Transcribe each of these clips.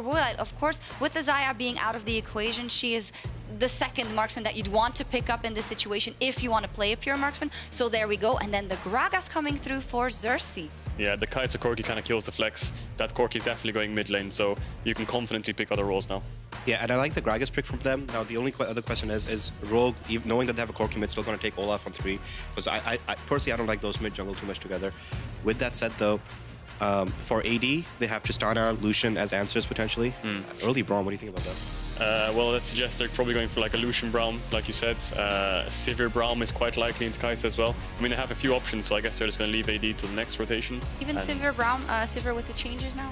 for Woolite, of course, with the Xayah being out of the equation, she is the second marksman that you'd want to pick up in this situation if you want to play a pure marksman. So there we go. And then the Gragas coming through for Xerxe. Yeah, the Kaisa Corki kind of kills the flex. That Corki is definitely going mid lane, so you can confidently pick other roles now. Yeah, and I like the Gragas pick from them. Now, the only other question is Rogue, knowing that they have a Corki mid, still going to take Olaf on 3? Because I personally, I don't like those mid-jungle too much together. With that said, though, for AD, they have Tristana, Lucian as answers, potentially. Early Braum, what do you think about that? Well, that suggests they're probably going for like a Lucian Braum, like you said. Sivir Braum is quite likely into Kaisa as well. I mean, they have a few options, so I guess they're just going to leave AD till the next rotation. Even Sivir Braum, Sivir with the changes now?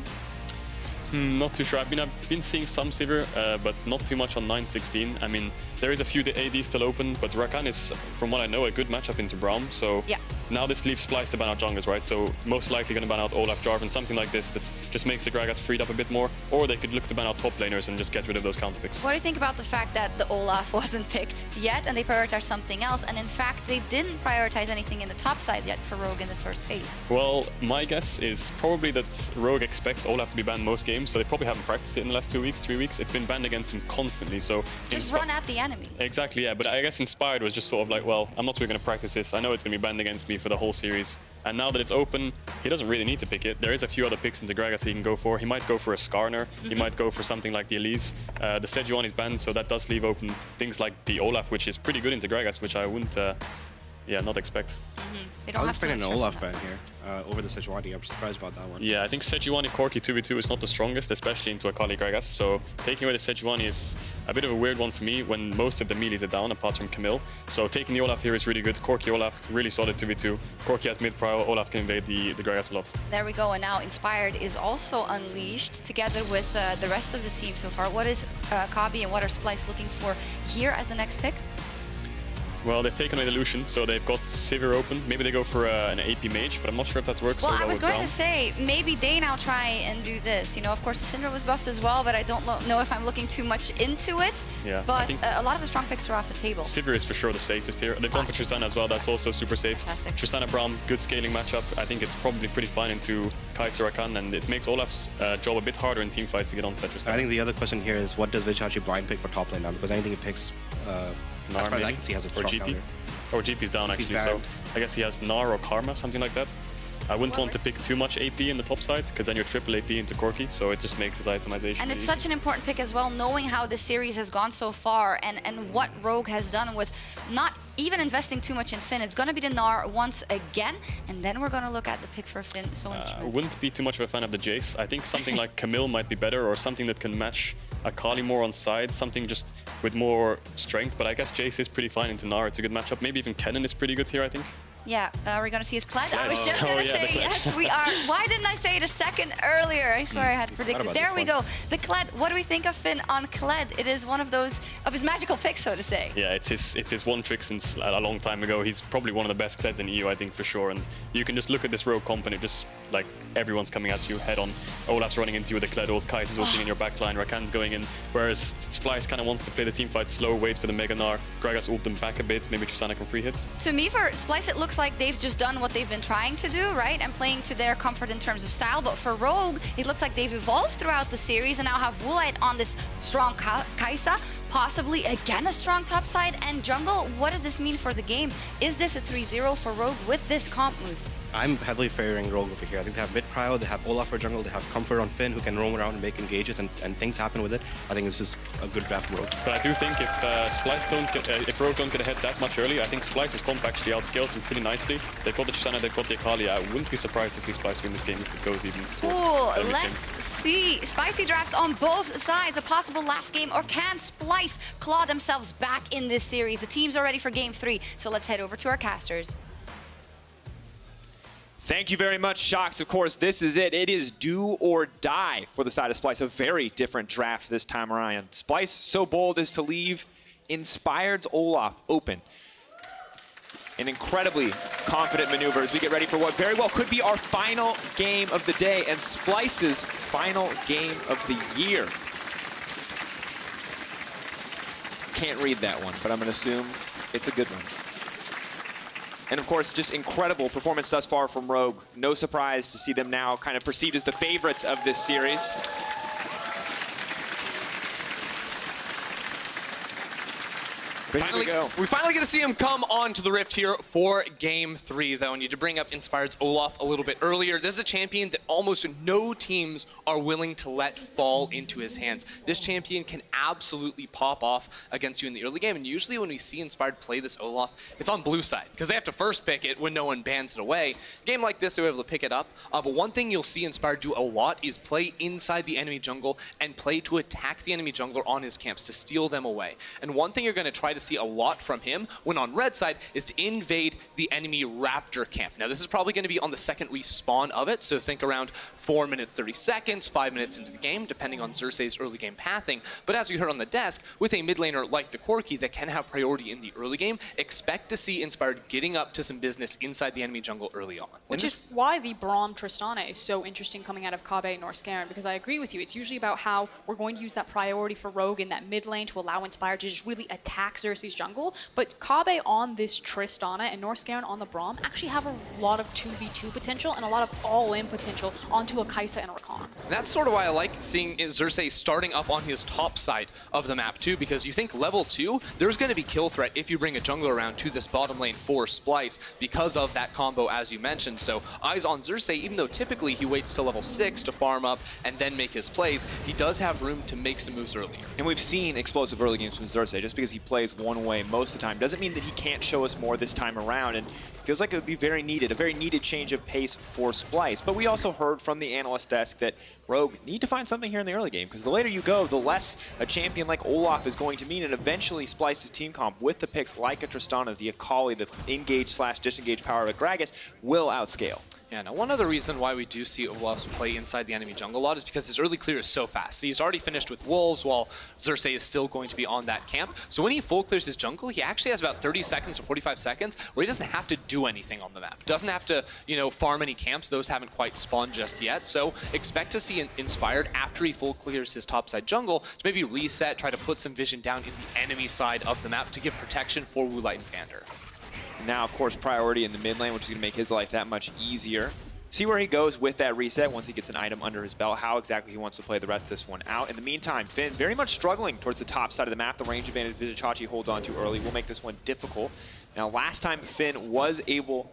Not too sure. I've been seeing some Sivir, but not too much on 9-16. I mean, there is a few AD still open, but Rakan is, from what I know, a good matchup into Braum. So yeah. Now this leaves Splyce to ban out junglers, right? So most likely going to ban out Olaf, Jarvan, something like this that just makes the Gragas freed up a bit more. Or they could look to ban out top laners and just get rid of those counter picks. What do you think about the fact that the Olaf wasn't picked yet and they prioritized something else? And in fact, they didn't prioritize anything in the top side yet for Rogue in the first phase. Well, my guess is probably that Rogue expects Olaf to be banned most games, so they probably haven't practiced it in the last 2 weeks, 3 weeks. It's been banned against him constantly, so... Just run at the enemy. Exactly, yeah, but I guess Inspired was just sort of like, well, I'm not really going to practice this. I know it's going to be banned against me for the whole series. And now that it's open, he doesn't really need to pick it. There is a few other picks into Gragas he can go for. He might go for a Skarner. He might go for something like the Elise. The Sejuani is banned, so that does leave open things like the Olaf, which is pretty good into Gragas, which I wouldn't, not expect. They don't have to an Olaf ban here over the Sejuani. I'm surprised about that one. Yeah, I think Sejuani Corki 2v2 is not the strongest, especially into Akali Gragas. So taking away the Sejuani is a bit of a weird one for me when most of the melees are down, apart from Camille. So taking the Olaf here is really good. Corki Olaf, really solid 2v2. Corki has mid-prio, Olaf can invade the Gragas a lot. There we go, and now Inspired is also unleashed together with the rest of the team so far. What is Kobbe and what are Splyce looking for here as the next pick? Well, they've taken away the Lucian, so they've got Sivir open. Maybe they go for an AP mage, but I'm not sure if that works. Well, so well I was going Braum. to say, maybe they now try and do this. You know, of course, the Syndra was buffed as well, but I don't know if I'm looking too much into it. Yeah, but a lot of the strong picks are off the table. Sivir is for sure the safest here. They've gone for Tristana as well. That's also super safe. Fantastic. Tristana Braum, good scaling matchup. I think it's probably pretty fine into Kaisa Rakan, and it makes Olaf's job a bit harder in team fights to get onto that Tristana. I think the other question here is, what does Vizicsacsi blind pick for top lane now? Because anything he picks, as far as I can see, has a strong counter. Or GP's down actually, so I guess he has Gnar or Karma, something like that. I wouldn't want to pick too much AP in the top side, because then you're triple AP into Corki, so it just makes his itemization And it's easy. such an important pick as well, knowing how the series has gone so far and what Rogue has done with not even investing too much in Finn. It's going to be the Gnar once again, and then we're going to look at the pick for Finn. So I wouldn't be too much of a fan of the Jace. I think something like Camille might be better, or something that can match Akali more on side, something just with more strength, but I guess Jace is pretty fine into Gnar. It's a good matchup. Maybe even Kennen is pretty good here, I think. Yeah, we're going to see his Kled. I was just going to say, yes, we are. Why didn't I say it a second earlier? I swear I had predicted. There we go. The Kled. What do we think of Finn on Kled? It is one of his magical picks, so to say. Yeah, it's his one trick since a long time ago. He's probably one of the best Kleds in EU, I think, for sure. And you can just look at this Rogue comp and it just, like, everyone's coming at you head on. Olaf's running into you with the Kled ult, Kaisa's ulting in your backline, Rakan's going in. Whereas Splyce kind of wants to play the team fight slow, wait for the Mega Gnar, Gragas ult them back a bit, maybe Tristana can free hit. To me, for Splyce, it looks like they've just done what they've been trying to do, right? And playing to their comfort in terms of style. But for Rogue, it looks like they've evolved throughout the series and now have Woolite on this strong Kaisa, possibly again a strong top side and jungle. What does this mean for the game? Is this a 3-0 for Rogue with this comp, Moose? I'm heavily favoring Rogue over here. I think they have mid-prio, they have Olaf for jungle, they have comfort on Finn who can roam around and make engages and things happen with it. I think this is a good draft for Rogue. But I do think if if Rogue don't get ahead that much early, I think Splyce's comp actually outscales him pretty nicely. They've got the Tristana, they've got the Akali. I wouldn't be surprised to see Splyce win this game if it goes even towards cool. Let's see. Spicy drafts on both sides. A possible last game, or can Splyce claw themselves back in this series? The teams are ready for game 3, so let's head over to our casters. Thank you very much, Shocks. Of course, this is it. It is do or die for the side of Splyce. A very different draft this time around. Splyce so bold as to leave Inspired's Olaf open. An incredibly confident maneuver as we get ready for what very well could be our final game of the day and Splyce's final game of the year. Can't read that one, but I'm going to assume it's a good one. And of course, just incredible performance thus far from Rogue. No surprise to see them now kind of perceived as the favorites of this series. We finally get to see him come onto the Rift here for Game 3, though. And you need to bring up Inspired's Olaf a little bit earlier. This is a champion that almost no teams are willing to let fall into his hands. This champion can absolutely pop off against you in the early game. And usually when we see Inspired play this Olaf, it's on blue side, because they have to first pick it when no one bans it away. A game like this, they're able to pick it up. But one thing you'll see Inspired do a lot is play inside the enemy jungle and play to attack the enemy jungler on his camps, to steal them away. And one thing you're going to try to see a lot from him when on red side is to invade the enemy Raptor camp. Now this is probably going to be on the second respawn of it, so think around 4 minutes 30 seconds, 5 minutes into the game, depending on Xerxe's early game pathing. But as we heard on the desk, with a mid laner like the Corki that can have priority in the early game, expect to see Inspired getting up to some business inside the enemy jungle early on. Which is why the Braum Tristana is so interesting coming out of Kobbe and Norskeren, because I agree with you. It's usually about how we're going to use that priority for Rogue in that mid lane to allow Inspired to just really attack Xerxe's jungle. But Kobbe on this Tristana and Norskeren on the Braum actually have a lot of 2v2 potential and a lot of all-in potential onto a Kaisa and a Rakan. And that's sort of why I like seeing Xerxe starting up on his top side of the map too, because you think level 2, there's going to be kill threat if you bring a jungler around to this bottom lane for Splyce because of that combo as you mentioned. So eyes on Xerxe, even though typically he waits to level 6 to farm up and then make his plays, he does have room to make some moves earlier. And we've seen explosive early games from Xerxe. Just because he plays one way most of the time doesn't mean that he can't show us more this time around. And feels like it would be very needed, a very needed change of pace for Splyce. But we also heard from the analyst desk that Rogue need to find something here in the early game, because the later you go, the less a champion like Olaf is going to mean, and eventually Splyce's team comp with the picks like a Tristana, the Akali, the engage/disengage power of a Gragas will outscale. Yeah, now one other reason why we do see Olaf's play inside the enemy jungle a lot is because his early clear is so fast. So he's already finished with Wolves while Xerxe is still going to be on that camp. So when he full clears his jungle, he actually has about 30 seconds or 45 seconds where he doesn't have to do anything on the map. Doesn't have to, farm any camps. Those haven't quite spawned just yet. So expect to see Inspired after he full clears his topside jungle to maybe reset, try to put some vision down in the enemy side of the map to give protection for Woolite and Vander. Now, of course, priority in the mid lane, which is going to make his life that much easier. See where he goes with that reset once he gets an item under his belt, how exactly he wants to play the rest of this one out. In the meantime, Finn very much struggling towards the top side of the map. The range advantage Vizicsacsi holds on to early will make this one difficult. Now, last time Finn was able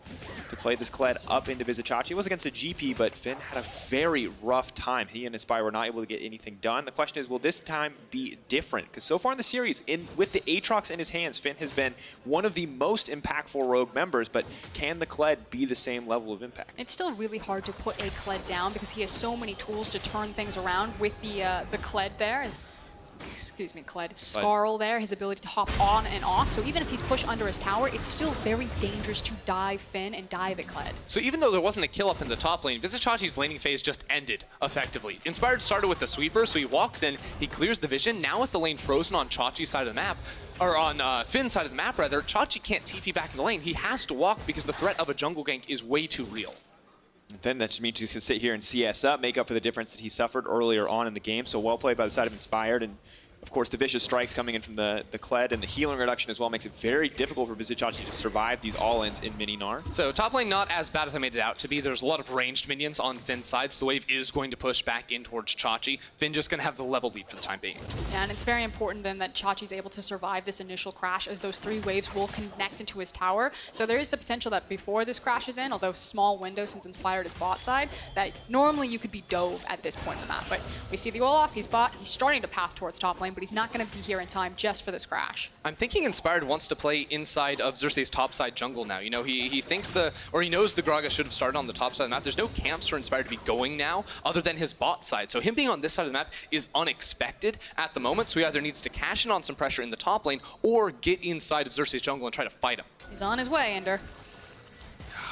to play this Kled up into Vizicsacsi, it was against a GP, but Finn had a very rough time. He and Inspire were not able to get anything done. The question is, will this time be different? Because so far in the series, with the Aatrox in his hands, Finn has been one of the most impactful Rogue members, but can the Kled be the same level of impact? It's still really hard to put a Kled down because he has so many tools to turn things around with the Kled there. Excuse me, Kled. Scarl there, his ability to hop on and off. So even if he's pushed under his tower, it's still very dangerous to dive Finn and dive at Kled. So even though there wasn't a kill up in the top lane, Vizicsacsi's laning phase just ended effectively. Inspired started with the sweeper, so he walks in, he clears the vision. Now with the lane frozen on Chachi's side of the map, or on Finn's side of the map rather, Chachi can't TP back in the lane. He has to walk because the threat of a jungle gank is way too real. Then that just means he's going to sit here and CS up, make up for the difference that he suffered earlier on in the game. So well played by the side of Inspired. And of course, the vicious strikes coming in from the Kled and the healing reduction as well makes it very difficult for Vizicsacsi to survive these all-ins in mini Gnar. So top lane not as bad as I made it out to be. There's a lot of ranged minions on Finn's side, so the wave is going to push back in towards Chachi. Finn just going to have the level lead for the time being. Yeah, and it's very important then that Chachi's able to survive this initial crash, as those 3 waves will connect into his tower. So there is the potential that before this crashes in, although small window since Inspired is bot side, that normally you could be dove at this point in the map. But we see the Olaf, he's bot, he's starting to path towards top lane, but he's not going to be here in time just for this crash. I'm thinking Inspired wants to play inside of Xerxe's topside jungle now. He thinks he knows the Gragas should have started on the top side of the map. There's no camps for Inspired to be going now other than his bot side. So him being on this side of the map is unexpected at the moment. So he either needs to cash in on some pressure in the top lane or get inside of Xerxe's jungle and try to fight him. He's on his way, Ender.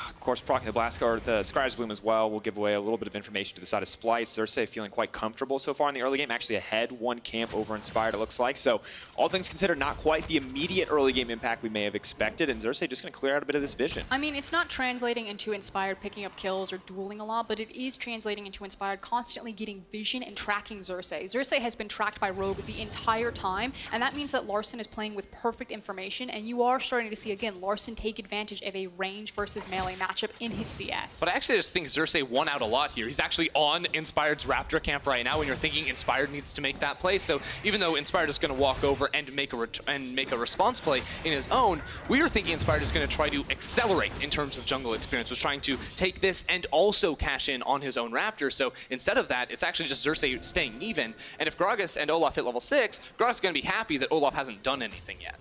Of course, proccing the Blast Guard, the Scribe's Bloom as well, will give away a little bit of information to the side of Splyce. Xerxe feeling quite comfortable so far in the early game, actually ahead 1 camp over Inspired, it looks like. So all things considered, not quite the immediate early game impact we may have expected, and Xerxe just going to clear out a bit of this vision. I mean, it's not translating into Inspired picking up kills or dueling a lot, but it is translating into Inspired constantly getting vision and tracking Xerxe. Xerxe has been tracked by Rogue the entire time, and that means that Larssen is playing with perfect information, and you are starting to see, again, Larssen take advantage of a range versus melee matchup matchup in his CS. But I actually just think Xerxe won out a lot here. He's actually on Inspired's Raptor camp right now when you're thinking Inspired needs to make that play. So even though Inspired is going to walk over and make a response play in his own, we were thinking Inspired is going to try to accelerate in terms of jungle experience, was trying to take this and also cash in on his own Raptor. So instead of that, it's actually just Xerxe staying even. And if Gragas and Olaf hit level 6, Gragas is going to be happy that Olaf hasn't done anything yet.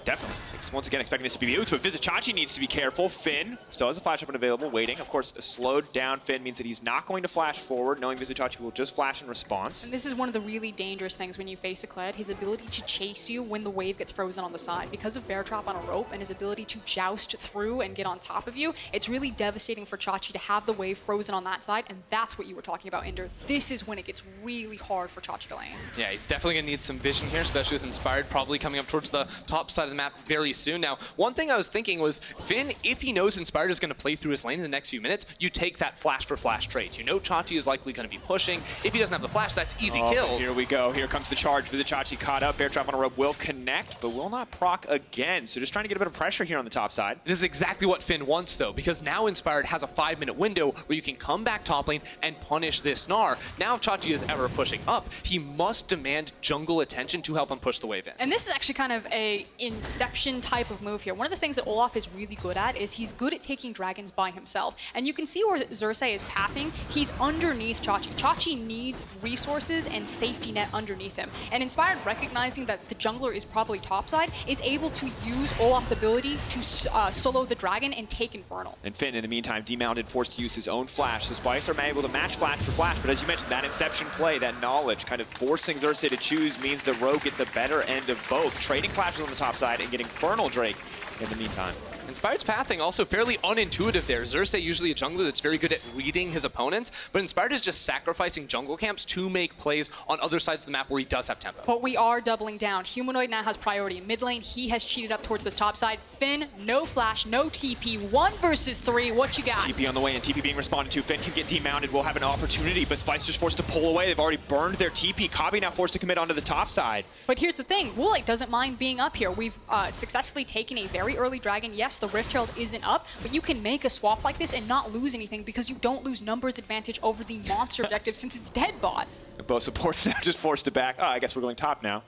Definitely. Once again, expecting this to be the Uts, but Vizicsacsi needs to be careful. Finn still has a flash up and available, waiting. Of course, a slowed down Finn means that he's not going to flash forward, knowing Vizicsacsi will just flash in response. And this is one of the really dangerous things when you face a Kled, his ability to chase you when the wave gets frozen on the side. Because of Bear Trap on a rope and his ability to joust through and get on top of you, it's really devastating for Chachi to have the wave frozen on that side, and that's what you were talking about, Inder. This is when it gets really hard for Chachi to lane. Yeah, he's definitely going to need some vision here, especially with Inspired probably coming up towards the top side of the map very soon. Now, one thing I was thinking was, Finn, if he knows Inspired is going to play through his lane in the next few minutes, you take that flash for flash trade. You know Chachi is likely going to be pushing. If he doesn't have the flash, that's easy kills. Here we go. Here comes the charge. Vizicsacsi caught up. Bear Trap on a rope will connect, but will not proc again. So just trying to get a bit of pressure here on the top side. This is exactly what Finn wants, though, because now Inspired has a 5-minute window where you can come back top lane and punish this Gnar. Now if Chachi is ever pushing up, he must demand jungle attention to help him push the wave in. And this is actually kind of a Inception type of move here. One of the things that Olaf is really good at is he's good at taking dragons by himself. And you can see where Xerxe is pathing. He's underneath Chachi. Chachi needs resources and safety net underneath him. And Inspired, recognizing that the jungler is probably topside, is able to use Olaf's ability to solo the dragon and take Infernal. And Finn, in the meantime, demounted, forced to use his own flash. So Splyce are able to match flash for flash, but as you mentioned, that Inception play, that knowledge, kind of forcing Xerxe to choose means the Rogue get the better end of both. Trading flashes on the top side and getting Infernal Drake in the meantime. Inspired's pathing also fairly unintuitive there. Xerxe usually a jungler that's very good at reading his opponents, but Inspired is just sacrificing jungle camps to make plays on other sides of the map where he does have tempo. But we are doubling down. Humanoid now has priority in mid lane. He has cheated up towards this top side. Finn, no flash, no TP. 1 versus 3. What you got? TP on the way and TP being responded to. Finn can get demounted. We'll have an opportunity, but Splyce just forced to pull away. They've already burned their TP. Kobbe now forced to commit onto the top side. But here's the thing. Woolite doesn't mind being up here. We've successfully taken a very early dragon. Yes, the Rift Herald isn't up, but you can make a swap like this and not lose anything because you don't lose numbers advantage over the monster objective since it's dead bot. Both supports now just forced to back. Oh, I guess we're going top now.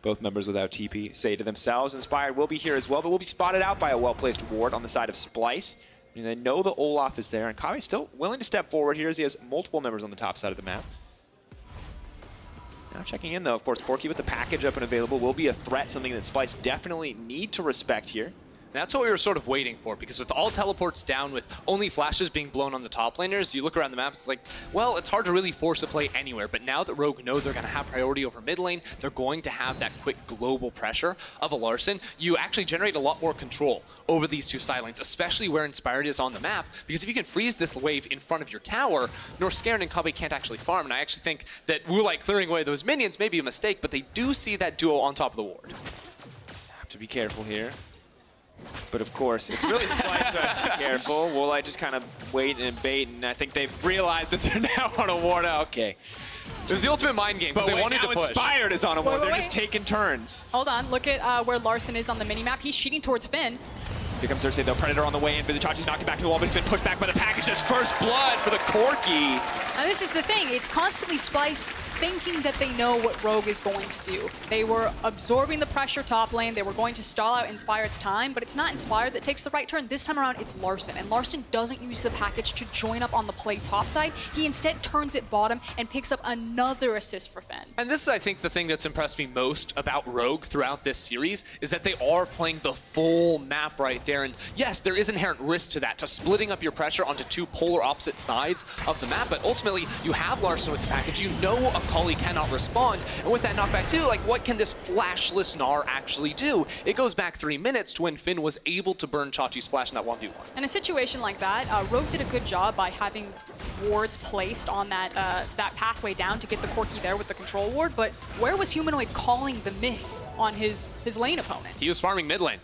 Both members without TP say to themselves, Inspired will be here as well, but will be spotted out by a well-placed ward on the side of Splyce. And they know the Olaf is there, and Kobbe's still willing to step forward here as he has multiple members on the top side of the map. Now checking in though, of course, Corki with the package up and available will be a threat, something that Splyce definitely need to respect here. That's what we were sort of waiting for, because with all teleports down, with only flashes being blown on the top laners, you look around the map, it's like, well, it's hard to really force a play anywhere. But now that Rogue know they're going to have priority over mid lane, they're going to have that quick global pressure of a Larssen. You actually generate a lot more control over these two side lanes, especially where Inspired is on the map, because if you can freeze this wave in front of your tower, Norskeren and Kobbe can't actually farm. And I actually think that Woolite clearing away those minions may be a mistake, but they do see that duo on top of the ward. Have to be careful here. But of course, it's really Splyce who has to be careful. Woolite just kind of wait and bait, and I think they've realized that they're now on a ward. Okay. It was the ultimate mind game, because they wanted to push. Inspired is on a ward. Wait. They're just taking turns. Hold on, look at where Larssen is on the minimap. He's cheating towards Finn. Here comes Xerxe, though. Predator on the way in. Vizicsacsi's knocking back to the wall, but he's been pushed back by the package. That's first blood for the Corki. And this is the thing, it's constantly Splyce thinking that they know what Rogue is going to do. They were absorbing the pressure top lane, they were going to stall out Inspired's time, but it's not Inspired that takes the right turn. This time around, it's Larssen, and Larssen doesn't use the package to join up on the play topside. He instead turns it bottom and picks up another assist for Finn. And this is, I think, the thing that's impressed me most about Rogue throughout this series, is that they are playing the full map right there. And yes, there is inherent risk to that, to splitting up your pressure onto two polar opposite sides of the map, but ultimately, you have Larssen with the package, you know Akali cannot respond, and with that knockback too, like, what can this flashless Gnar actually do? It goes back 3 minutes to when Finn was able to burn Chachi's flash in that 1v1. In a situation like that, Rogue did a good job by having wards placed on that that pathway down to get the Corki there with the control ward, but where was Humanoid calling the miss on his lane opponent? He was farming mid lane.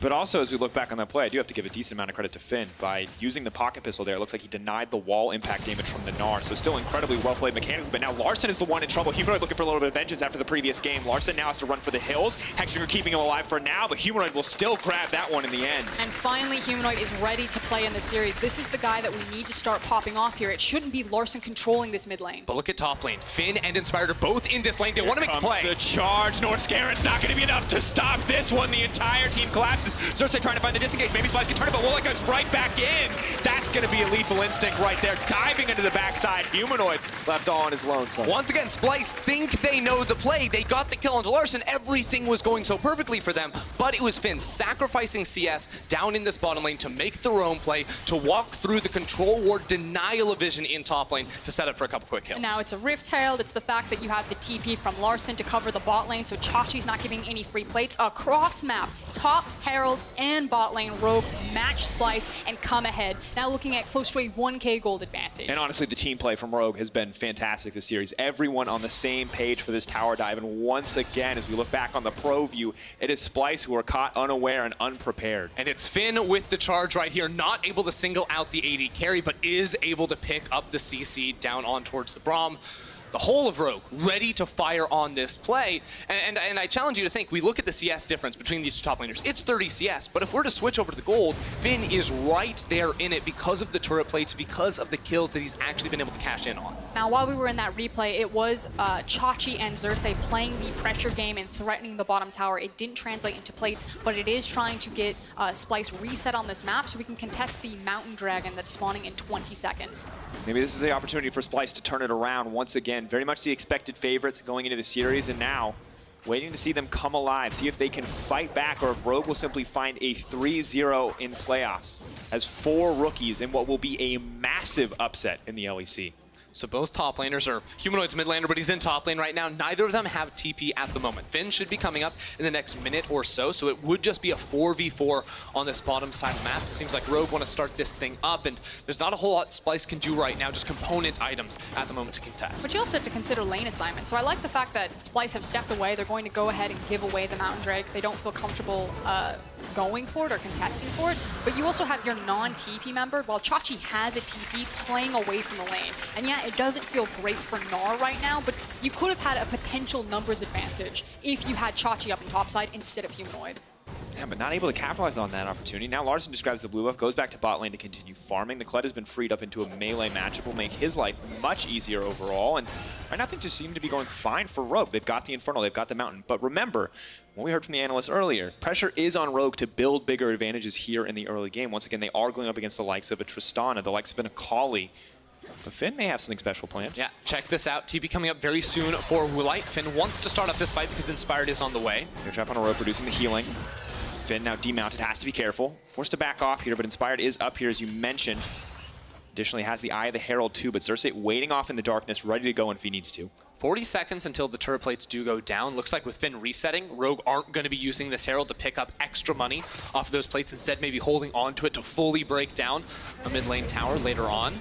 But also, as we look back on that play, I do have to give a decent amount of credit to Finn. By using the pocket pistol there, it looks like he denied the wall impact damage from the Gnar. So still incredibly well played mechanically, but now Larssen is the one in trouble. Humanoid looking for a little bit of vengeance after the previous game. Larssen now has to run for the hills. Hexagon keeping him alive for now, but Humanoid will still grab that one in the end. And finally, Humanoid is ready to play in the series. This is the guy that we need to start popping off here. It shouldn't be Larssen controlling this mid lane. But look at top lane. Finn and Inspired are both in this lane. They want to make the play. The charge. Norskeren's not going to be enough to stop this one. The entire team collapses. Xerxe trying to find the disengage. Maybe Splyce can turn it, but Woolite goes right back in. That's going to be a lethal instinct right there. Diving into the backside. Humanoid left all on his lonesome. Once again, Splyce think they know the play. They got the kill on Larssen. Everything was going so perfectly for them, but it was Finn sacrificing CS down in this bottom lane to make the roam play, to walk through the control ward, denial of vision in top lane to set up for a couple quick kills. And now it's a Rift Herald. It's the fact that you have the TP from Larssen to cover the bot lane, so Chachi's not getting any free plates. Across map, top Herald and bot lane, Rogue match Splyce and come ahead. Now looking at close to a 1k gold advantage. And honestly, the team play from Rogue has been fantastic this series. Everyone on the same page for this tower dive. And once again, as we look back on the pro view, it is Splyce who are caught unaware and unprepared. And it's Finn with the charge right here, not able to single out the AD carry, but is able to pick up the CC down on towards the Braum. The whole of Rogue ready to fire on this play. And I challenge you to think, we look at the CS difference between these two top laners. It's 30 CS, but if we're to switch over to the gold, Finn is right there in it because of the turret plates, because of the kills that he's actually been able to cash in on. Now, while we were in that replay, it was Chachi and Xerxe playing the pressure game and threatening the bottom tower. It didn't translate into plates, but it is trying to get Splyce reset on this map so we can contest the Mountain Dragon that's spawning in 20 seconds. Maybe this is the opportunity for Splyce to turn it around once again. Very much the expected favorites going into the series, and now waiting to see them come alive, see if they can fight back or if Rogue will simply find a 3-0 in playoffs as 4 rookies in what will be a massive upset in the LEC. So both top laners are Humanoid's mid laner, but he's in top lane right now. Neither of them have TP at the moment. Finn should be coming up in the next minute or so, so it would just be a 4v4 on this bottom side of the map. It seems like Rogue want to start this thing up, and there's not a whole lot Splyce can do right now, just component items at the moment to contest. But you also have to consider lane assignment. So I like the fact that Splyce have stepped away. They're going to go ahead and give away the Mountain Drake. They don't feel comfortable going for it or contesting for it. But you also have your non-TP member, while Chachi has a TP, playing away from the lane. And yeah, it doesn't feel great for Gnar right now, but you could have had a potential numbers advantage if you had Chachi up in topside instead of Humanoid. Yeah, but not able to capitalize on that opportunity. Now Larssen just grabs the blue buff, goes back to bot lane to continue farming. The Kled has been freed up into a melee matchup, will make his life much easier overall. And right now things just seem to be going fine for Rogue. They've got the Infernal, they've got the Mountain. But remember, what we heard from the analysts earlier, pressure is on Rogue to build bigger advantages here in the early game. Once again, they are going up against the likes of a Tristana, the likes of an Akali. But Finn may have something special planned. Yeah, check this out. TP coming up very soon for Woolite. Finn wants to start up this fight because Inspired is on the way. They're trap on a rope, producing the healing. Finn now demounted, has to be careful. Forced to back off here, but Inspired is up here, as you mentioned. Additionally, has the Eye of the Herald too, but Xerxe waiting off in the darkness, ready to go if he needs to. 40 seconds until the turret plates do go down. Looks like with Finn resetting, Rogue aren't going to be using this Herald to pick up extra money off of those plates. Instead, maybe holding on to it to fully break down a mid lane tower later on.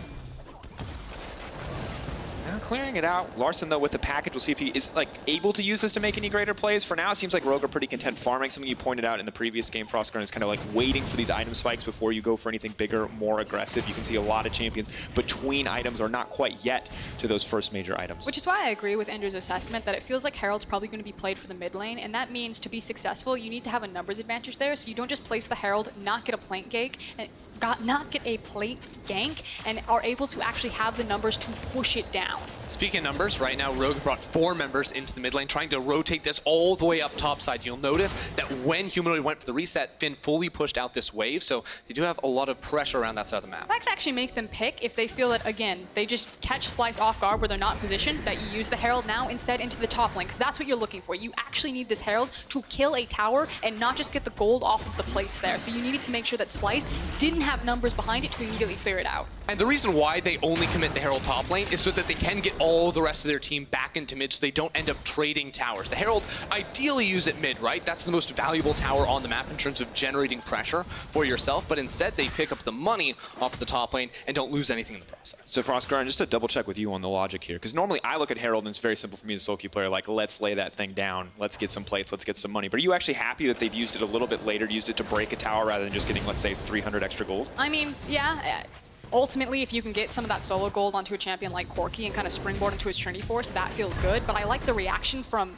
Now clearing it out. Larssen, though, with the package, we'll see if he is able to use this to make any greater plays. For now, it seems like Rogue are pretty content farming. Something you pointed out in the previous game, Froskurinn, is kind of waiting for these item spikes before you go for anything bigger, more aggressive. You can see a lot of champions between items are not quite yet to those first major items. Which is why I agree with Andrew's assessment that it feels like Herald's probably going to be played for the mid lane, and that means to be successful, you need to have a numbers advantage there, so you don't just place the Herald, not get a plate gank, and not get a plate gank, and are able to actually have the numbers to push it down. Speaking of numbers, right now Rogue brought 4 members into the mid lane, trying to rotate this all the way up top side. You'll notice that when Humanoid went for the reset, Finn fully pushed out this wave, so they do have a lot of pressure around that side of the map. That could actually make them pick if they feel that, again, they just catch Splyce off guard where they're not in position, that you use the Herald now instead into the top lane, because that's what you're looking for. You actually need this Herald to kill a tower and not just get the gold off of the plates there. So you needed to make sure that Splyce didn't have numbers behind it to immediately clear it out. And the reason why they only commit the Herald top lane is so that they can get all the rest of their team back into mid so they don't end up trading towers. The Herald ideally use it mid, right? That's the most valuable tower on the map in terms of generating pressure for yourself, but instead they pick up the money off the top lane and don't lose anything in the process. So Froskurinn, just to double check with you on the logic here, because normally I look at Herald and it's very simple for me as a solo queue player, like let's lay that thing down, let's get some plates, let's get some money. But are you actually happy that they've used it a little bit later, used it to break a tower rather than just getting, let's say, 300 extra gold? I mean, yeah. Ultimately, if you can get some of that solo gold onto a champion like Corki and kind of springboard into his Trinity Force, that feels good. But I like the reaction from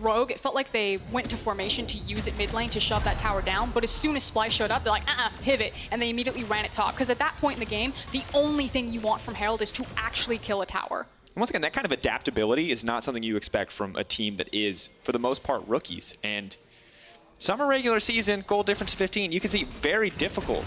Rogue. It felt like they went to formation to use it mid lane to shove that tower down, but as soon as Splyce showed up, they're like, pivot, and they immediately ran it top. Because at that point in the game, the only thing you want from Herald is to actually kill a tower. Once again, that kind of adaptability is not something you expect from a team that is, for the most part, rookies. And summer regular season, goal difference 15, you can see very difficult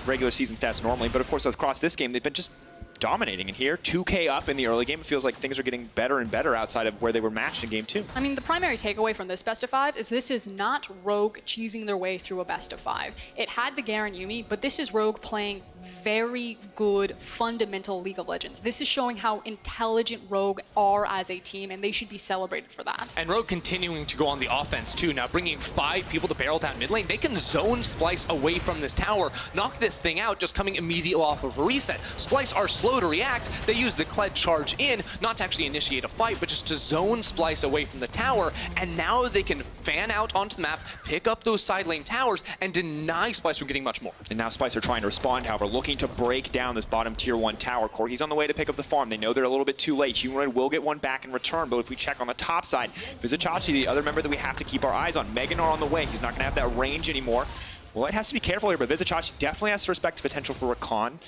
regular season stats normally, but of course across this game, they've been just dominating. And here, 2K up in the early game, it feels like things are getting better and better outside of where they were matched in game 2. I mean, the primary takeaway from this best of 5 is this is not Rogue cheesing their way through a best of 5. It had the Gnar and Yuumi, but this is Rogue playing very good, fundamental League of Legends. This is showing how intelligent Rogue are as a team, and they should be celebrated for that. And Rogue continuing to go on the offense too. Now bringing 5 people to barrel down mid lane, they can zone Splyce away from this tower, knock this thing out, just coming immediately off of a reset. Splyce are slow to react. They use the Kled charge in, not to actually initiate a fight, but just to zone Splyce away from the tower, and now they can fan out onto the map, pick up those side lane towers, and deny Splyce from getting much more. And now Splyce are trying to respond, however, looking to break down this bottom tier 1 tower. Corki's on the way to pick up the farm. They know they're a little bit too late. Humanoid will get one back in return, but if we check on the top side, Vizicsacsi, the other member that we have to keep our eyes on. Gnar on the way. He's not going to have that range anymore. Well, it has to be careful here, but Vizicsacsi definitely has to respect the potential for Rakan.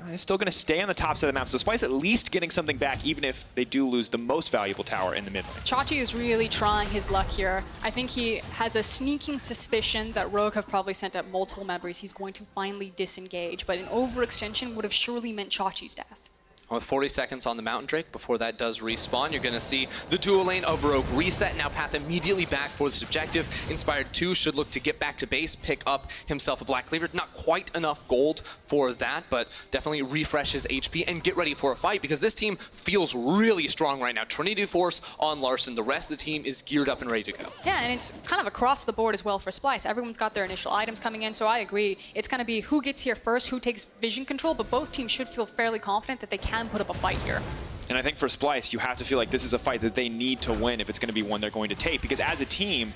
He's still going to stay on the top side of the map, so Splyce at least getting something back, even if they do lose the most valuable tower in the mid lane. Chachi is really trying his luck here. I think he has a sneaking suspicion that Rogue have probably sent up multiple members. He's going to finally disengage, but an overextension would have surely meant Chachi's death. With 40 seconds on the Mountain Drake before that does respawn, you're going to see the dual lane of Rogue reset. Now Path immediately back for this objective. Inspired 2 should look to get back to base, pick up himself a Black Cleaver. Not quite enough gold for that, but definitely refresh his HP and get ready for a fight, because this team feels really strong right now. Trinity Force on Larssen. The rest of the team is geared up and ready to go. Yeah, and it's kind of across the board as well for Splyce. Everyone's got their initial items coming in, so I agree. It's going to be who gets here first, who takes vision control, but both teams should feel fairly confident that they can put up a fight here. And I think for Splyce, you have to feel like this is a fight that they need to win if it's going to be one they're going to take, because as a team,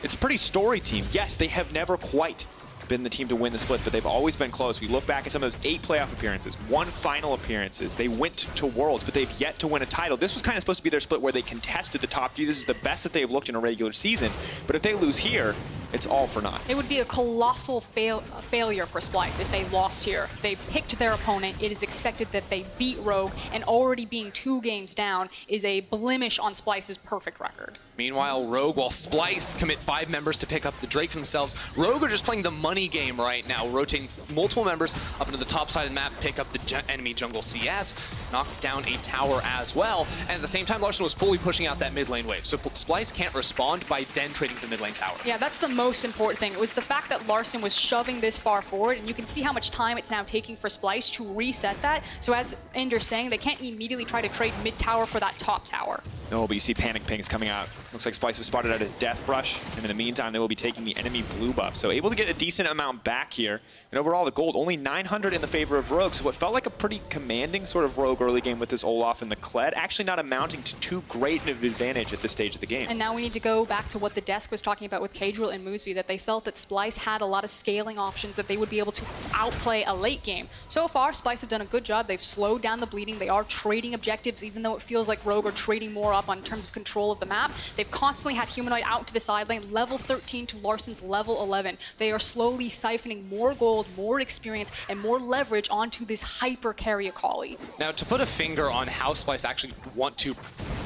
it's a pretty storied team. Yes, they have never quite been the team to win the split, but they've always been close. We look back at some of those 8 playoff appearances, 1 final appearances. They went to Worlds, but they've yet to win a title. This was kind of supposed to be their split where they contested the top few. This is the best that they've looked in a regular season, but if they lose here, it's all for naught. It would be a colossal failure for Splyce if they lost here. They picked their opponent. It is expected that they beat Rogue, and already being 2 games down is a blemish on Splyce's perfect record. Meanwhile, Rogue, while Splyce commit 5 members to pick up the Drake themselves, Rogue are just playing the money game right now, rotating multiple members up into the top side of the map, pick up the enemy jungle CS, knock down a tower as well, and at the same time, Larssen was fully pushing out that mid lane wave, so Splyce can't respond by then trading the mid lane tower. Yeah, that's the most important thing. It was the fact that Larssen was shoving this far forward, and you can see how much time it's now taking for Splyce to reset that. So as Ender's saying, they can't immediately try to trade mid tower for that top tower. No, but you see panic pings coming out. Looks like Splyce have spotted out a death brush, and in the meantime, they will be taking the enemy blue buff. So able to get a decent amount back here. And overall, the gold, only 900 in the favor of Rogue. So what felt like a pretty commanding sort of Rogue early game with this Olaf and the Kled, actually not amounting to too great an advantage at this stage of the game. And now we need to go back to what the desk was talking about with Cadriel and Moosby, that they felt that Splyce had a lot of scaling options, that they would be able to outplay a late game. So far, Splyce have done a good job. They've slowed down the bleeding. They are trading objectives, even though it feels like Rogue are trading more up on terms of control of the map. They've constantly had Humanoid out to the side lane, level 13 to Larssen's level 11. They are slowly siphoning more gold, more experience, and more leverage onto this hyper carry Akali. Now, to put a finger on how Splyce actually want to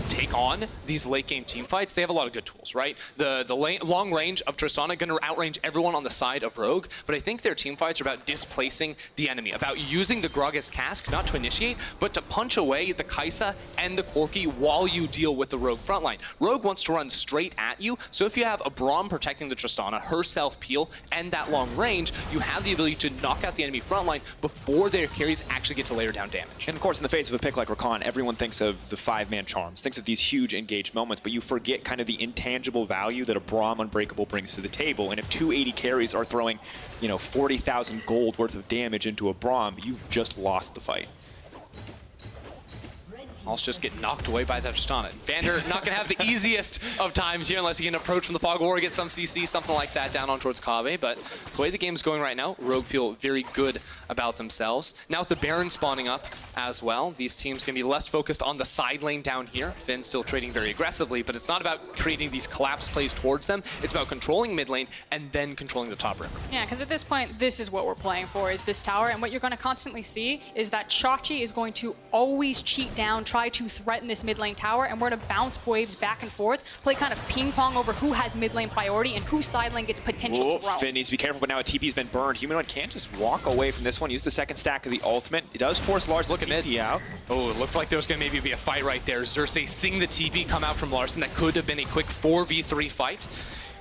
take on these late game team fights, they have a lot of good tools, right? The long range of Tristana going to outrange everyone on the side of Rogue, but I think their team fights are about displacing the enemy, about using the Gragas cask not to initiate, but to punch away the Kaisa and the Corki while you deal with the Rogue frontline. Rogue wants to run straight at you, so if you have a Braum protecting the Tristana, her self-peel, and that long range, you have the ability to knock out the enemy frontline before their carries actually get to layer down damage. And of course, in the face of a pick like Rakan, everyone thinks of the 5-man charms, thinks of these huge engaged moments, but you forget kind of the intangible value that a Braum Unbreakable brings to the table. And if 280 carries are throwing, 40,000 gold worth of damage into a Braum, you've just lost the fight. I'll just get knocked away by that Tristana. Vander not going to have the easiest of times here unless he can approach from the fog or get some CC, something like that down on towards Kobbe. But the way the game's going right now, Rogue feel very good about themselves. Now with the Baron spawning up as well, these teams can be less focused on the side lane down here. Finn still trading very aggressively, but it's not about creating these collapse plays towards them. It's about controlling mid lane and then controlling the top river. Yeah, because at this point, this is what we're playing for, is this tower. And what you're going to constantly see is that Xerxe is going to always cheat down, try to threaten this mid lane tower, and we're going to bounce waves back and forth, play kind of ping pong over who has mid lane priority and whose side lane gets potential to roam. Finn needs to be careful, but now a TP's been burned. Humanoid can't just walk away from this one, use the second stack of the ultimate. It does force Larssen to TP out. Oh, it looked like there was going to maybe be a fight right there. Xerxe seeing the TP come out from Larssen. That could have been a quick 4v3 fight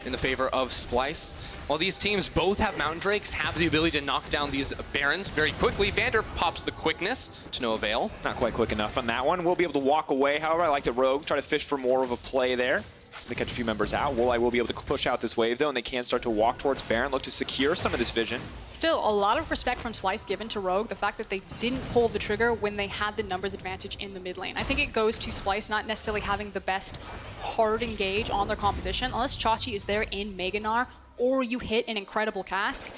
in the favor of Splyce. While these teams both have Mountain Drakes, have the ability to knock down these Barons very quickly, Vander pops the quickness to no avail. Not quite quick enough on that one. We'll be able to walk away, however. I like the Rogue, try to fish for more of a play there. They catch a few members out. Woolite will be able to push out this wave, though, and they can start to walk towards Baron, look to secure some of this vision. Still, a lot of respect from Splyce given to Rogue, the fact that they didn't pull the trigger when they had the numbers advantage in the mid lane. I think it goes to Splyce not necessarily having the best hard engage on their composition, unless Xerxe is there in Gnar, or you hit an incredible cask.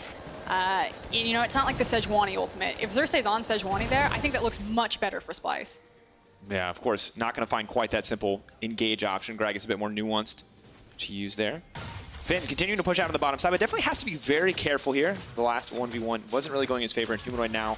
It's not like the Sejuani ultimate. If Xerxe's on Sejuani there, I think that looks much better for Splyce. Yeah, of course, not going to find quite that simple engage option. Gragas a bit more nuanced to use there. Finn continuing to push out on the bottom side, but definitely has to be very careful here. The last 1v1 wasn't really going in his favor, and Humanoid now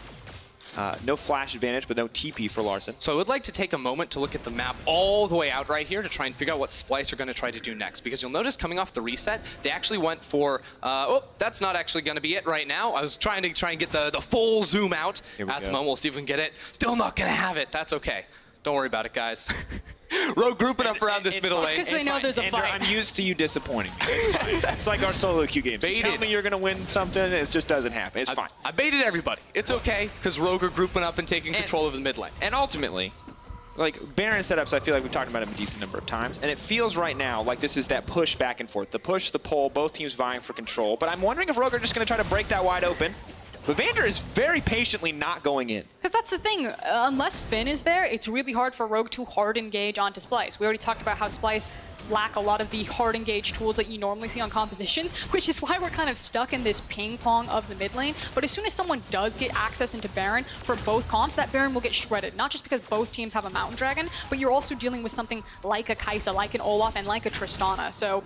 no flash advantage, but no TP for Larssen. So I would like to take a moment to look at the map all the way out right here to try and figure out what Splyce are going to try to do next. Because you'll notice coming off the reset, they actually went for, oh, that's not actually going to be it right now. I was trying to get the full zoom out at the moment. We'll see if we can get it. Still not going to have it. That's okay. Don't worry about it, guys. Rogue grouping up around this middle lane. It's because they know there's a fight. I'm used to you disappointing me. It's fine. That's like our solo queue games. You tell me you're going to win something, it just doesn't happen. It's fine. I baited everybody. It's okay, because Rogue are grouping up and taking control of the mid lane. And ultimately, like Baron setups, I feel like we've talked about them a decent number of times, and it feels right now like this is that push back and forth. The push, the pull, both teams vying for control. But I'm wondering if Rogue are just going to try to break that wide open. But Vander is very patiently not going in. Because that's the thing, unless Finn is there, it's really hard for Rogue to hard engage onto Splyce. We already talked about how Splyce lack a lot of the hard engage tools that you normally see on compositions, which is why we're kind of stuck in this ping pong of the mid lane. But as soon as someone does get access into Baron for both comps, that Baron will get shredded. Not just because both teams have a Mountain Dragon, but you're also dealing with something like a Kaisa, like an Olaf, and like a Tristana. So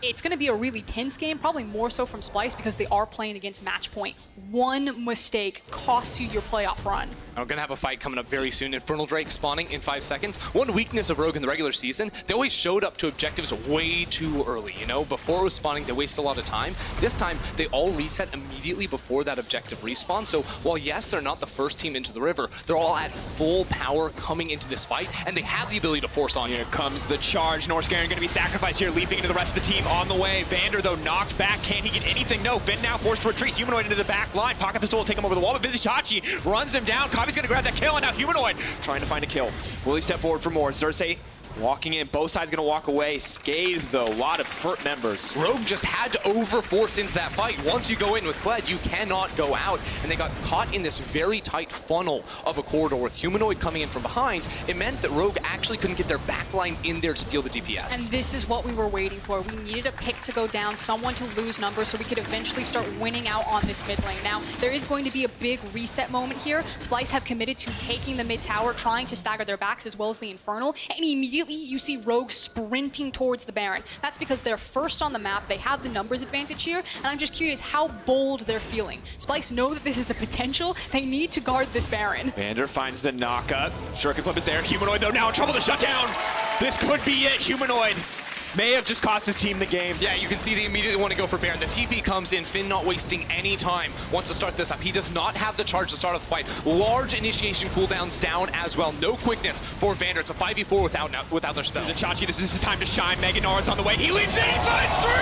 it's going to be a really tense game, probably more so from Splyce because they are playing against match point. One mistake costs you your playoff run. We're going to have a fight coming up very soon. Infernal Drake spawning in 5 seconds. One weakness of Rogue in the regular season, they always showed up to objectives way too early. Before it was spawning, they wasted a lot of time. This time, they all reset immediately before that objective respawn. So while, yes, they're not the first team into the river, they're all at full power coming into this fight, and they have the ability to force on. Here comes the charge. Norskeren going to be sacrificed here, leaping into the rest of the team on the way. Vander, though, knocked back. Can he get anything? No. Finn now forced to retreat. Humanoid into the back line. Pocket Pistol will take him over the wall, but Vizicsacsi runs him down. Kobbe's going to grab that kill, and now Humanoid trying to find a kill. Will he step forward for more? Xerxe walking in, both sides gonna walk away. Scathed though, a lot of hurt members. Rogue just had to overforce into that fight. Once you go in with Kled, you cannot go out. And they got caught in this very tight funnel of a corridor with Humanoid coming in from behind. It meant that Rogue actually couldn't get their backline in there to deal the DPS. And this is what we were waiting for. We needed a pick to go down, someone to lose numbers so we could eventually start winning out on this mid lane. Now, there is going to be a big reset moment here. Splyce have committed to taking the mid tower, trying to stagger their backs as well as the Infernal, and immediately you see Rogue sprinting towards the Baron. That's because they're first on the map, they have the numbers advantage here, and I'm just curious how bold they're feeling. Splyce know that this is a potential, they need to guard this Baron. Vander finds the knockup. Shuriken Flip is there. Humanoid though now in trouble to shut down. This could be it. Humanoid may have just cost his team the game. Yeah, you can see they immediately want to go for Baron. The TP comes in, Finn not wasting any time, wants to start this up. He does not have the charge to start off the fight. Large initiation cooldowns down as well. No quickness for Vander. It's a 5v4 without their spells. Vizicsacsi, this is his time to shine. Gnar is on the way. He leaps in, he finds 3!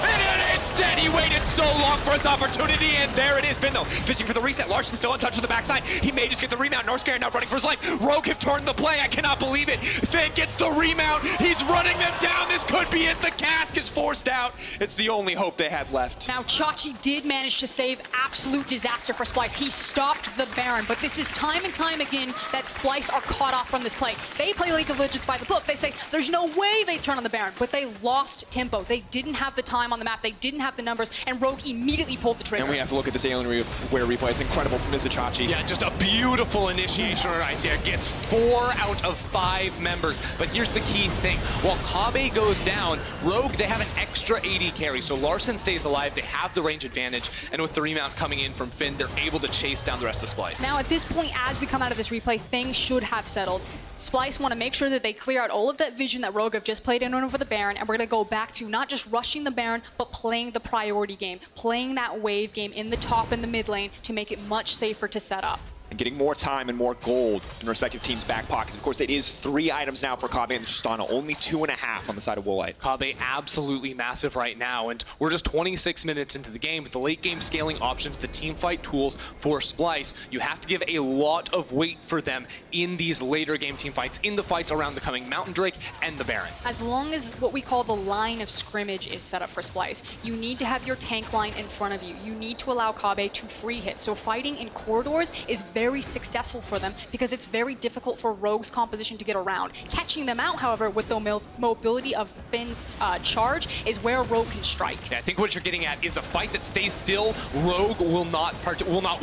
And instead, he waited so long for his opportunity, and there it is. Finalizing fishing for the reset. Larssen still untouched on the backside. He may just get the remount. Norskeren now running for his life. Rogue have turned the play. I cannot believe it. Finn gets the remount. He's running them down. This could be it. The cask is forced out. It's the only hope they had left. Now, Chachi did manage to save absolute disaster for Splyce. He stopped the Baron, but this is time and time again that Splyce are caught off from this play. They play League of Legends by the book. They say there's no way they turn on the Baron, but they lost tempo. They didn't have the time on the map. They didn't have the numbers, and Rogue immediately pulled the trigger. And we have to look at this Alienware replay. It's incredible from Vizicsacsi. Yeah, just a beautiful initiation right there. Gets 4 out of 5 members. But here's the key thing. While Kobbe goes down, Rogue, they have an extra AD carry. So Larssen stays alive. They have the range advantage. And with the remount coming in from Finn, they're able to chase down the rest of Splyce. Now, at this point, as we come out of this replay, things should have settled. Splyce want to make sure that they clear out all of that vision that Rogue have just played in over the Baron, and we're going to go back to not just rushing the Baron, but playing the priority game, playing that wave game in the top and the mid lane to make it much safer to set up. And getting more time and more gold in respective teams' back pockets. Of course, it is 3 items now for Kobbe and Tristana, only 2.5 on the side of Woolite. Kobbe absolutely massive right now, and we're just 26 minutes into the game. With the late game scaling options, the team fight tools for Splyce, you have to give a lot of weight for them in these later game team fights, in the fights around the coming Mountain Drake and the Baron. As long as what we call the line of scrimmage is set up for Splyce, you need to have your tank line in front of you. You need to allow Kobbe to free hit. So fighting in corridors is very successful for them because it's very difficult for Rogue's composition to get around. Catching them out, however, with the mobility of Finn's charge is where Rogue can strike. Yeah, I think what you're getting at is a fight that stays still, Rogue will not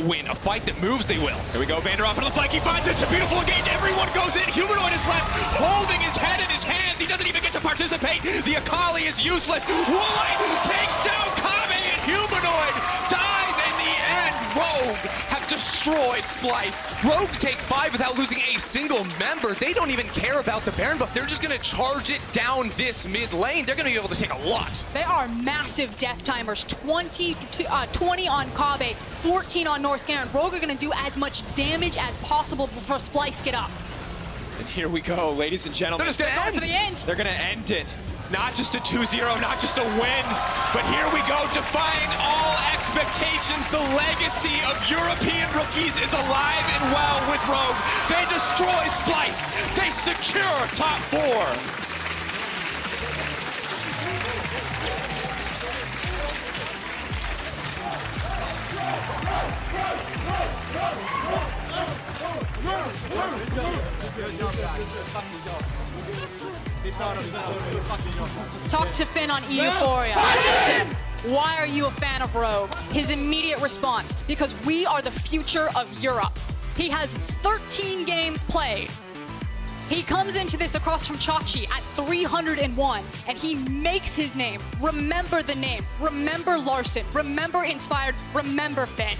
win. A fight that moves, they will. Here we go, Vander off into the flank, he finds it, it's a beautiful engage, everyone goes in, Humanoid is left, holding his head in his hands, he doesn't even get to participate, the Akali is useless, Woolite takes down Kobbe, and Humanoid dies in the end. Rogue have destroyed Splyce. Rogue take 5 without losing a single member. They don't even care about the Baron buff. They're just going to charge it down this mid lane. They're going to be able to take a lot. They are massive death timers. 20 on Kobbe, 14 on Norskeren. Rogue are going to do as much damage as possible before Splyce get up. And here we go, ladies and gentlemen. They're just going to end. For the end. They're going to end it. Not just a 2-0, not just a win, but here we go, defying all expectations. The legacy of European rookies is alive and well with Rogue. They destroy Splyce. They secure top 4. Talk to Finn on Euphoria. Asked him, why are you a fan of Rogue? His immediate response, because we are the future of Europe. He has 13 games played. He comes into this across from Chachi at 301, and he makes his name. Remember the name. Remember Larssen. Remember Inspired. Remember Finn.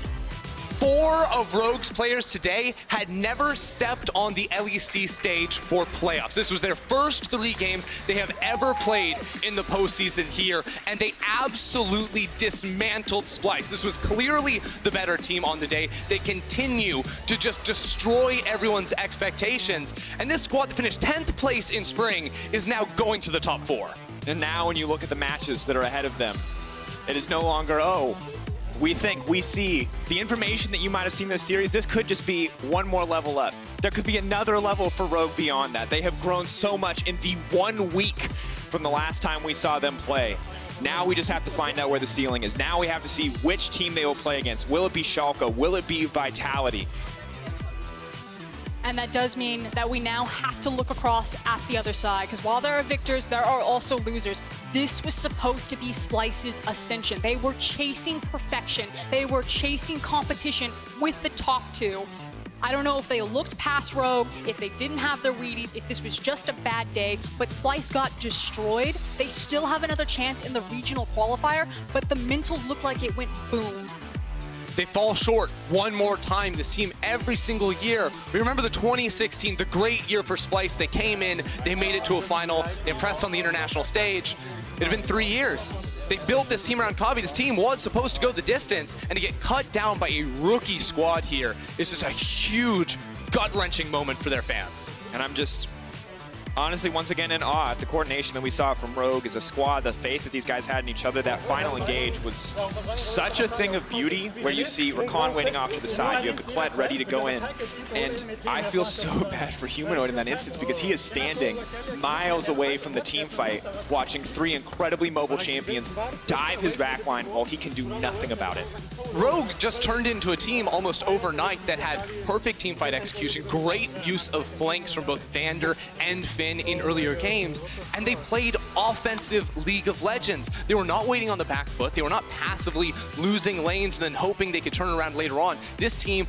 4 of Rogue's players today had never stepped on the LEC stage for playoffs. This was their first 3 games they have ever played in the postseason here, and they absolutely dismantled Splyce. This was clearly the better team on the day. They continue to just destroy everyone's expectations, and this squad that finished 10th place in spring is now going to the top 4. And now when you look at the matches that are ahead of them, it is no longer, oh, we think, we see the information that you might have seen in this series. This could just be one more level up. There could be another level for Rogue beyond that. They have grown so much in the 1 week from the last time we saw them play. Now we just have to find out where the ceiling is. Now we have to see which team they will play against. Will it be Schalke? Will it be Vitality? And that does mean that we now have to look across at the other side, because while there are victors, there are also losers. This was supposed to be Splyce's ascension. They were chasing perfection. They were chasing competition with the top 2. I don't know if they looked past Rogue, if they didn't have their Wheaties, if this was just a bad day, but Splyce got destroyed. They still have another chance in the regional qualifier, but the mental looked like it went boom. They fall short one more time, this team, every single year. We remember the 2016, the great year for Splyce. They came in, they made it to a final, they impressed on the international stage. It had been 3 years. They built this team around Kobbe. This team was supposed to go the distance, and to get cut down by a rookie squad here is just a huge, gut-wrenching moment for their fans. And I'm just honestly, once again, in awe at the coordination that we saw from Rogue as a squad, the faith that these guys had in each other. That final engage was such a thing of beauty, where you see Rakan waiting off to the side, you have the Kled ready to go in, and I feel so bad for Humanoid in that instance, because he is standing miles away from the team fight, watching 3 incredibly mobile champions dive his backline while he can do nothing about it. Rogue just turned into a team almost overnight that had perfect teamfight execution, great use of flanks from both Vander and Finn in earlier games, and they played offensive League of Legends. They were not waiting on the back foot. They were not passively losing lanes and then hoping they could turn around later on. This team